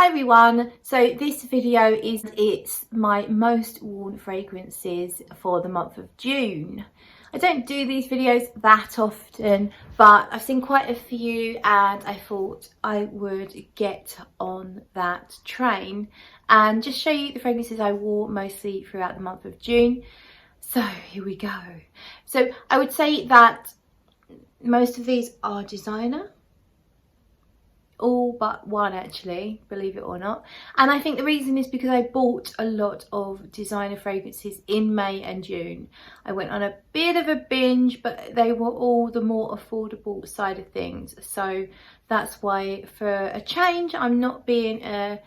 everyone, so this video it's my most worn fragrances for the month of June. I don't do these videos that often, but I've seen quite a few and I thought I would get on that train and just show you the fragrances I wore mostly throughout the month of June. So here we go. So I would say that most of these are designer. All but one actually, believe it or not. And I think the reason is because I bought a lot of designer fragrances in May and June. I went on a bit of a binge, but they were all the more affordable side of things. So that's why, for a change, I'm not being an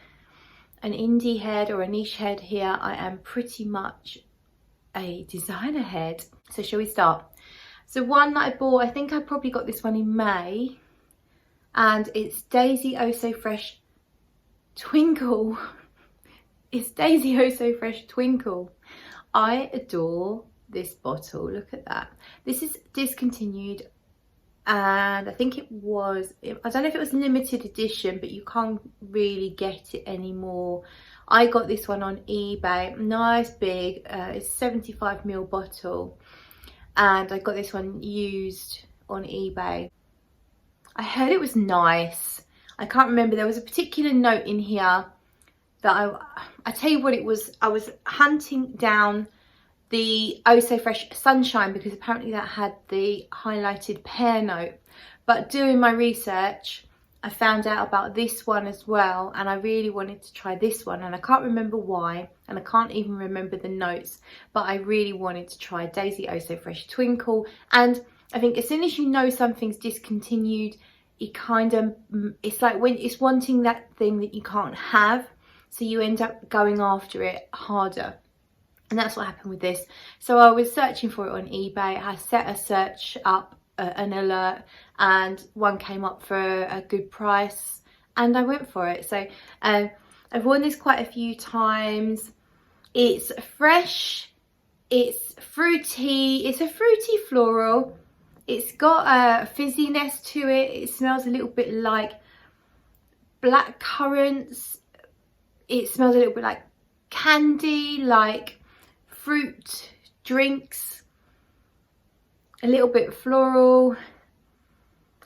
indie head or a niche head here. I am pretty much a designer head. So shall we start? So one that I bought, I think I probably got this one in May. And it's Daisy Oh So Fresh Twinkle. It's Daisy Oh So Fresh Twinkle. I adore this bottle. Look at that. This is discontinued, and I think it was, I don't know if it was limited edition, but you can't really get it anymore. I got this one on eBay. Nice big, it's 75ml bottle, and I got this one used on eBay. I heard it was nice. I can't remember. There was a particular note in here that I tell you what it was. I was hunting down the Oh So Fresh Sunshine because apparently that had the highlighted pear note. But doing my research, I found out about this one as well, and I really wanted to try this one, and I can't remember why, and I can't even remember the notes, but I really wanted to try Daisy Oh So Fresh Twinkle. And I think as soon as you know something's discontinued, it kind of, it's like when it's wanting that thing that you can't have, so you end up going after it harder. And that's what happened with this. So I was searching for it on eBay. I set a search up, an alert, and one came up for a good price, and I went for it. So I've worn this quite a few times. It's fresh, it's fruity, it's a fruity floral. It's got a fizziness to it. It smells a little bit like black currants. It smells a little bit like candy, like fruit drinks. A little bit floral.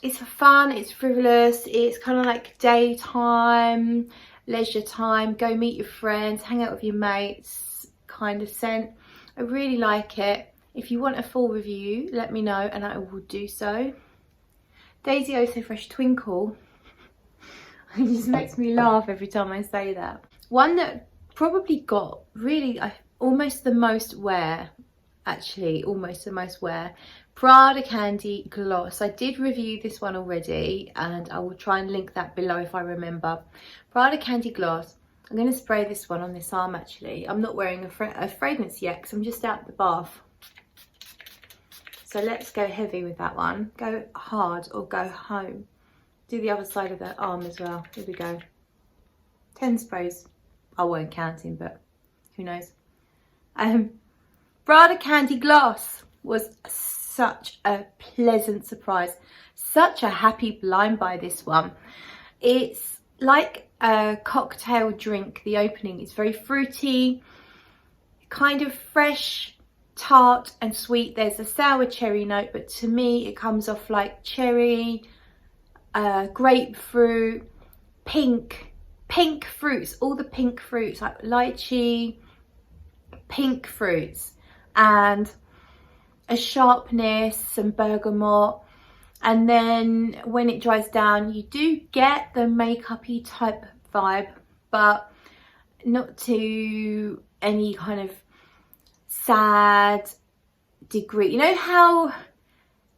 It's fun, it's frivolous. It's kind of like daytime, leisure time, go meet your friends, hang out with your mates kind of scent. I really like it. If you want a full review, let me know and I will do so. Daisy Oh So Fresh Twinkle. It just makes me laugh every time I say that. One that probably got really almost the most wear, actually, almost the most wear. Prada Candy Gloss. I did review this one already and I will try and link that below if I remember. Prada Candy Gloss. I'm going to spray this one on this arm actually. I'm not wearing a fragrance yet because I'm just out the bath. So let's go heavy with that one. Go hard or go home. Do the other side of the arm as well. Here we go. 10 sprays. I won't count him, but who knows. Prada Candy Gloss was such a pleasant surprise. Such a happy blind buy, this one. It's like a cocktail drink. The opening is very fruity, kind of fresh, tart and sweet. There's a sour cherry note, but to me it comes off like cherry, grapefruit, pink fruits, all the pink fruits like lychee, pink fruits, and a sharpness, some bergamot. And then when it dries down, you do get the makeup-y type vibe, but not to any kind of sad degree. You know how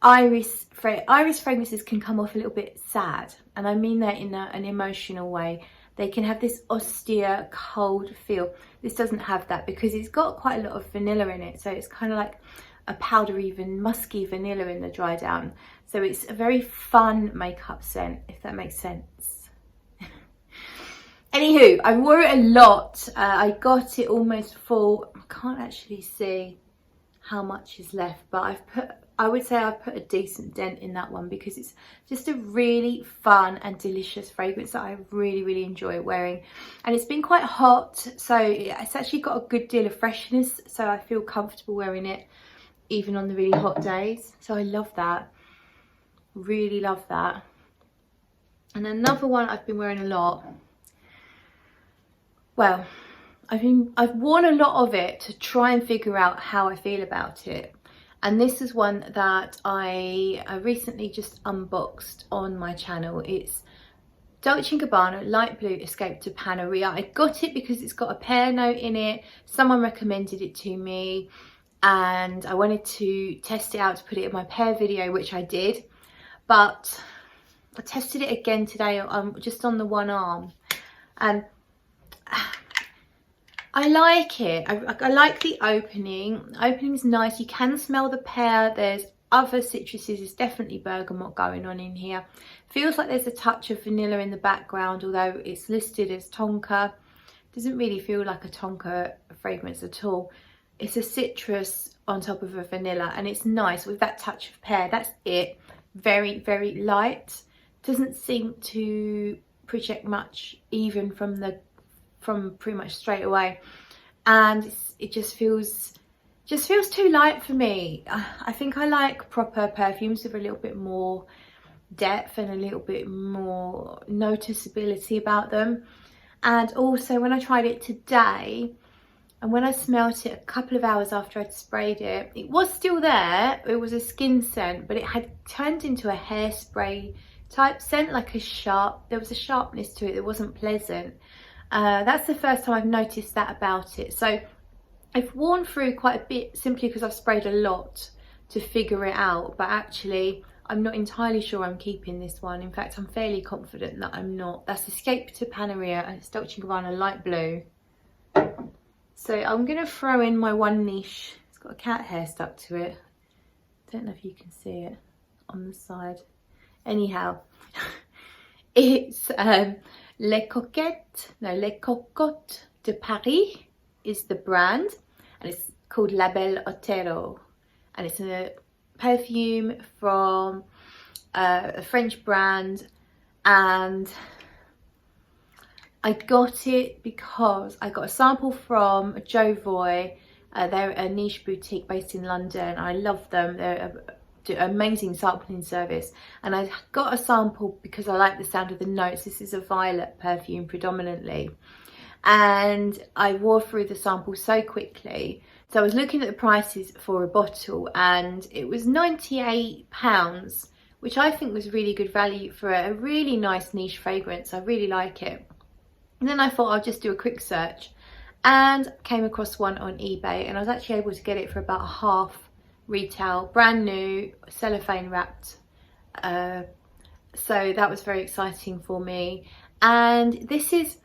iris fragrances can come off a little bit sad, and I mean that in an emotional way. They can have this austere, cold feel. This doesn't have that because it's got quite a lot of vanilla in it, so it's kind of like a powdery, even musky vanilla in the dry down. So it's a very fun makeup scent, if that makes sense. Anywho, I wore it a lot. I got it almost full. I can't actually see how much is left, but I would say I put a decent dent in that one, because it's just a really fun and delicious fragrance that I really enjoy wearing. And it's been quite hot, so it's actually got a good deal of freshness, so I feel comfortable wearing it even on the really hot days. So I love that, really love that. And another one I've been wearing a lot, well, I've worn a lot of it to try and figure out how I feel about it. And this is one that I recently just unboxed on my channel. It's Dolce Gabbana Light Blue Escape to Panarea. I got it because it's got a pear note in it. Someone recommended it to me, and I wanted to test it out to put it in my pear video, which I did. But I tested it again today, just on the one arm, and I like it. I like the opening. The opening's nice. You can smell the pear. There's other citruses. There's definitely bergamot going on in here. Feels like there's a touch of vanilla in the background, although it's listed as tonka. Doesn't really feel like a tonka fragrance at all. It's a citrus on top of a vanilla, and it's nice with that touch of pear. That's it. Very light. Doesn't seem to project much even from pretty much straight away, and it just feels too light for me. I think I like proper perfumes with a little bit more depth and a little bit more noticeability about them. And also, when I tried it today and when I smelt it a couple of hours after I'd sprayed it, it was still there. It was a skin scent, but it had turned into a hairspray type scent, like there was a sharpness to it that wasn't pleasant. That's the first time I've noticed that about it. So I've worn through quite a bit simply because I've sprayed a lot to figure it out, but actually I'm not entirely sure I'm keeping this one. In fact, I'm fairly confident that I'm not. That's Escape to Panarea, and it's Dolce Gabbana Light Blue. So I'm going to throw in my one niche. It's got a cat hair stuck to it. Don't know if you can see it on the side. Anyhow, it's Les Cocottes de Paris is the brand, and it's called La Belle Ortero, and it's a perfume from a French brand. And I got it because I got a sample from Jovoy. They're a niche boutique based in London. I love them. They're an amazing sampling service, and I got a sample because I like the sound of the notes. This is a violet perfume predominantly, and I wore through the sample so quickly. So I was looking at the prices for a bottle, and it was £98, which I think was really good value for a really nice niche fragrance. I really like it. And then I thought I'll just do a quick search, and came across one on eBay, and I was actually able to get it for about half retail, brand new, cellophane wrapped. So that was very exciting for me. And this is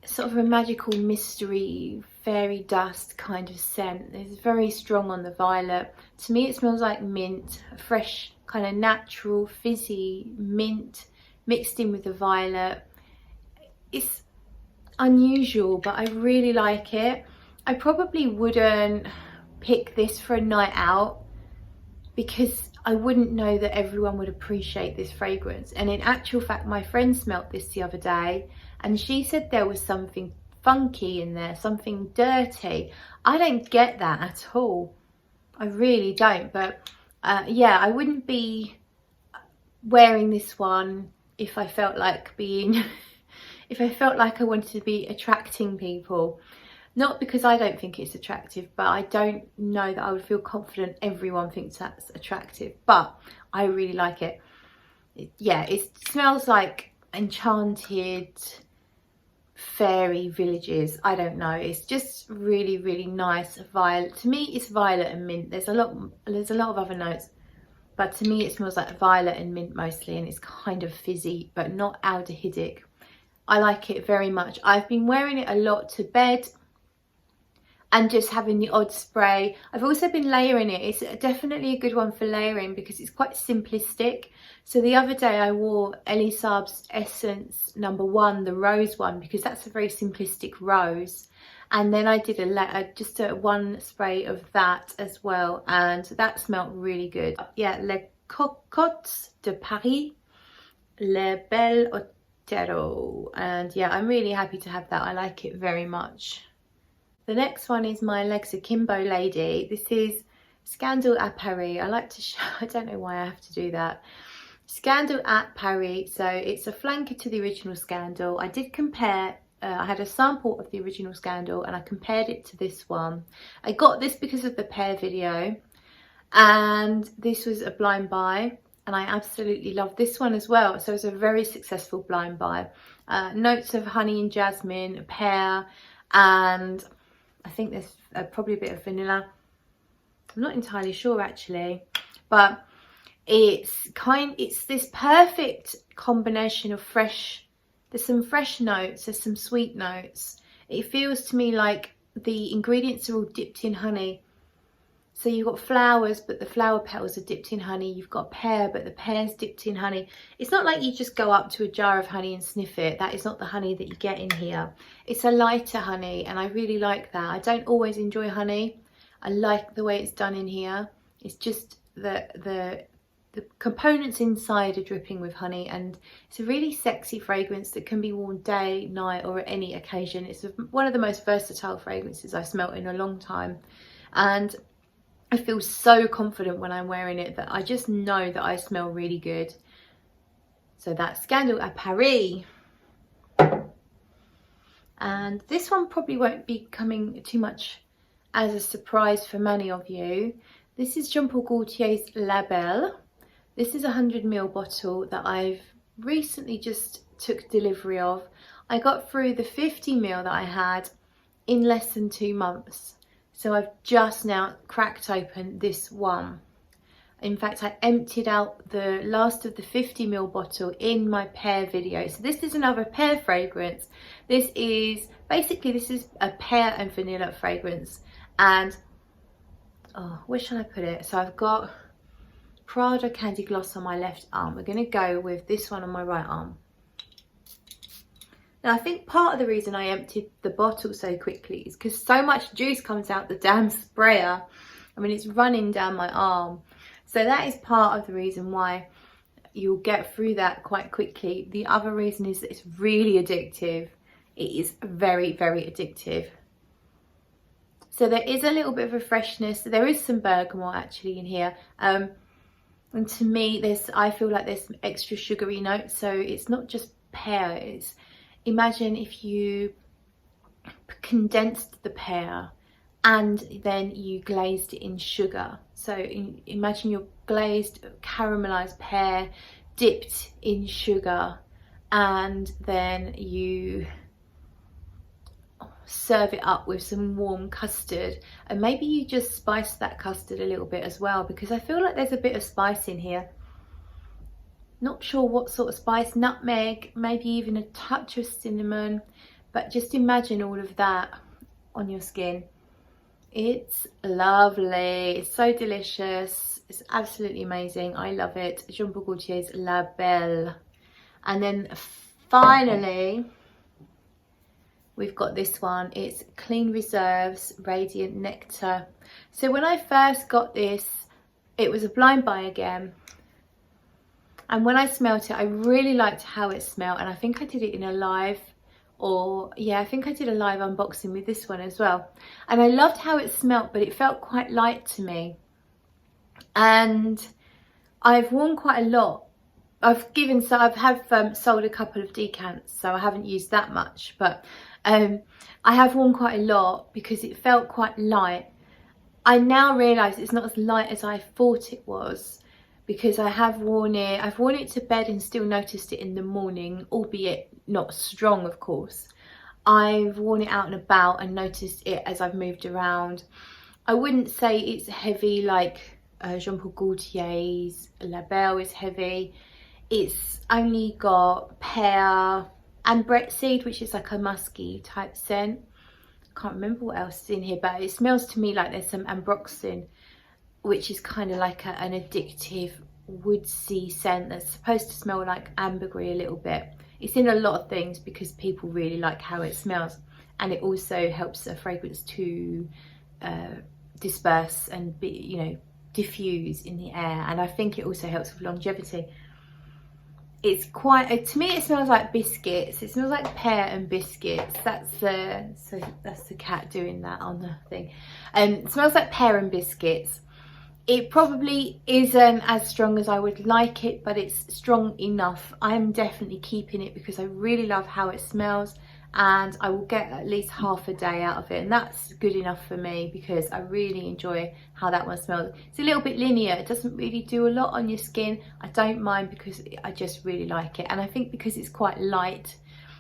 sort of a magical mystery fairy dust kind of scent. It's very strong on the violet. To me it smells like mint, a fresh kind of natural fizzy mint mixed in with the violet. It's unusual, but I really like it. I probably wouldn't pick this for a night out because I wouldn't know that everyone would appreciate this fragrance. And in actual fact, my friend smelt this the other day, and she said there was something funky in there, something dirty. I don't get that at all. I really don't. But yeah, I wouldn't be wearing this one if I felt like being if I felt like I wanted to be attracting people. Not because I don't think it's attractive, but I don't know that I would feel confident everyone thinks that's attractive. But I really like it. Yeah, it smells like enchanted fairy villages. I don't know. It's just really nice. Violet. To me, it's violet and mint. There's a lot of other notes, but to me, it smells like violet and mint mostly, and it's kind of fizzy, but not aldehydic. I like it very much. I've been wearing it a lot to bed, and just having the odd spray. I've also been layering it. It's definitely a good one for layering because it's quite simplistic. So the other day I wore Elie Saab's Essence No. 1, the rose one, because that's a very simplistic rose. And then I did just one spray of that as well, and that smelled really good. Yeah, Les Cocottes de Paris, Les Belle Ortero. And yeah, I'm really happy to have that. I like it very much. The next one is my Legs Akimbo Lady. This is Scandal à Paris. I like to show, I don't know why I have to do that. Scandal at Paris. So it's a flanker to the original Scandal. I did compare, I had a sample of the original Scandal and I compared it to this one. I got this because of the Pear video, and this was a blind buy, and I absolutely love this one as well. So it's a very successful blind buy. Notes of honey and jasmine, pear, and I think there's probably a bit of vanilla. I'm not entirely sure actually, but it's this perfect combination of fresh. There's some fresh notes, there's some sweet notes. It feels to me like the ingredients are all dipped in honey. So you've got flowers, but the flower petals are dipped in honey. You've got pear, but the pear's dipped in honey. It's not like you just go up to a jar of honey and sniff it. That is not the honey that you get in here. It's a lighter honey, and I really like that. I don't always enjoy honey. I like the way it's done in here. It's just the components inside are dripping with honey, and it's a really sexy fragrance that can be worn day, night, or at any occasion. It's one of the most versatile fragrances I've smelt in a long time, and I feel so confident when I'm wearing it that I just know that I smell really good. So that's Scandal à Paris. And this one probably won't be coming too much as a surprise for many of you. This is Jean Paul Gaultier's La Belle. This is a 100ml bottle that I've recently just took delivery of. I got through the 50ml that I had in less than 2 months. So I've just now cracked open this one. In fact, I emptied out the last of the 50ml bottle in my pear video. So this is another pear fragrance. This is a pear and vanilla fragrance. And oh, where shall I put it? So I've got Prada Candy Gloss on my left arm. We're going to go with this one on my right arm. Now I think part of the reason I emptied the bottle so quickly is because so much juice comes out the damn sprayer. I mean, it's running down my arm. So that is part of the reason why you'll get through that quite quickly. The other reason is that it's really addictive. It is very, very addictive. So there is a little bit of a freshness. There is some bergamot actually in here. And to me, I feel like there's some extra sugary notes. So it's not just pear. Imagine if you condensed the pear and then you glazed it in sugar. So imagine your glazed caramelized pear dipped in sugar, and then you serve it up with some warm custard, and maybe you just spice that custard a little bit as well, because I feel like there's a bit of spice in here. Not sure what sort of spice, nutmeg, maybe even a touch of cinnamon, but just imagine all of that on your skin. It's lovely, it's so delicious, it's absolutely amazing. I love it. Jean Paul Gaultier's La Belle. And then finally, we've got this one. It's Clean Reserves Radiant Nectar. So when I first got this, it was a blind buy again. And when I smelt it, I really liked how it smelled. And I think I did it in a live, I think I did a live unboxing with this one as well. And I loved how it smelled, but it felt quite light to me. And I've worn quite a lot. I've sold a couple of decants, so I haven't used that much. But I have worn quite a lot because it felt quite light. I now realise it's not as light as I thought it was, because I've worn it to bed and still noticed it in the morning, albeit not strong, of course. I've worn it out and about and noticed it as I've moved around. I wouldn't say it's heavy like Jean Paul Gaultier's La Belle is heavy. It's only got pear and Brett-seed, which is like a musky type scent. I can't remember what else is in here, but it smells to me like there's some ambroxan, which is kind of like an addictive woodsy scent that's supposed to smell like ambergris a little bit. It's in a lot of things because people really like how it smells. and it also helps a fragrance to disperse and be, you know, diffuse in the air, and I think it also helps with longevity. It's quite, to me it smells like biscuits. It smells like pear and biscuits. That's the cat doing that on the thing. It smells like pear and biscuits. It probably isn't as strong as I would like it, but it's strong enough. I'm definitely keeping it because I really love how it smells, and I will get at least half a day out of it, and that's good enough for me because I really enjoy how that one smells. It's a little bit linear, it doesn't really do a lot on your skin. I don't mind because I just really like it, and I think because it's quite light,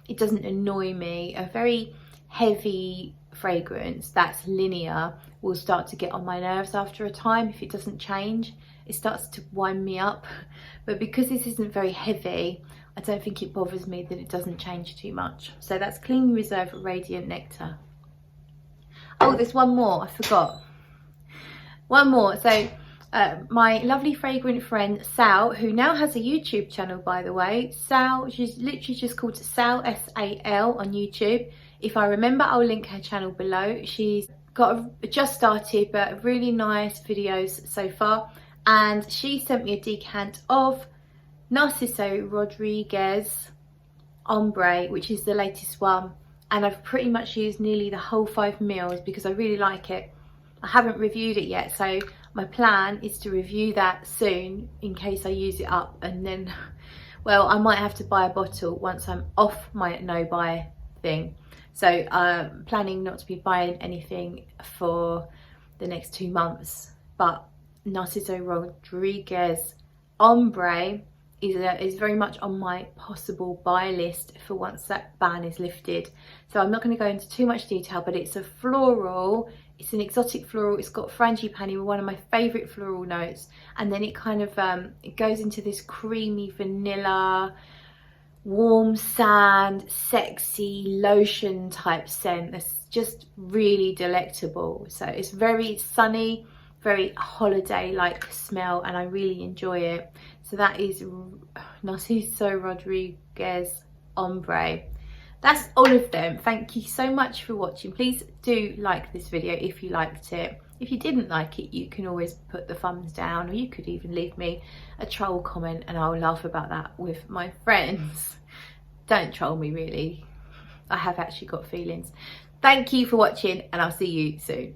it doesn't annoy me. A very heavy fragrance that's linear will start to get on my nerves after a time if it doesn't change. It starts to wind me up, but because this isn't very heavy, I don't think it bothers me that it doesn't change too much. So that's Clean Reserve Radiant Nectar. Oh, there's one more, I forgot. One more. So my lovely fragrant friend Sal, who now has a YouTube channel, by the way. Sal, she's literally just called Sal, S-A-L, on YouTube. If I remember, I'll link her channel below. She's got just started, but really nice videos so far. And she sent me a decant of Narciso Rodriguez Ambree, which is the latest one, and I've pretty much used nearly the whole 5 mils because I really like it. I haven't reviewed it yet, so my plan is to review that soon in case I use it up, and then, well, I might have to buy a bottle once I'm off my no buy thing. So I'm planning not to be buying anything for the next 2 months, but Narciso Rodriguez Ambree is very much on my possible buy list for once that ban is lifted. So I'm not going to go into too much detail, but it's a floral, it's an exotic floral, it's got frangipani, one of my favourite floral notes, and then it kind of it goes into this creamy vanilla, warm sand, sexy lotion type scent that's just really delectable. So it's very sunny, very holiday like smell, and I really enjoy it. So that is Narciso Rodriguez Ambree. That's all of them. Thank you so much for watching. Please do like this video if you liked it. If you didn't like it, you can always put the thumbs down, or you could even leave me a troll comment and I'll laugh about that with my friends. Don't troll me, really. I have actually got feelings. Thank you for watching, and I'll see you soon.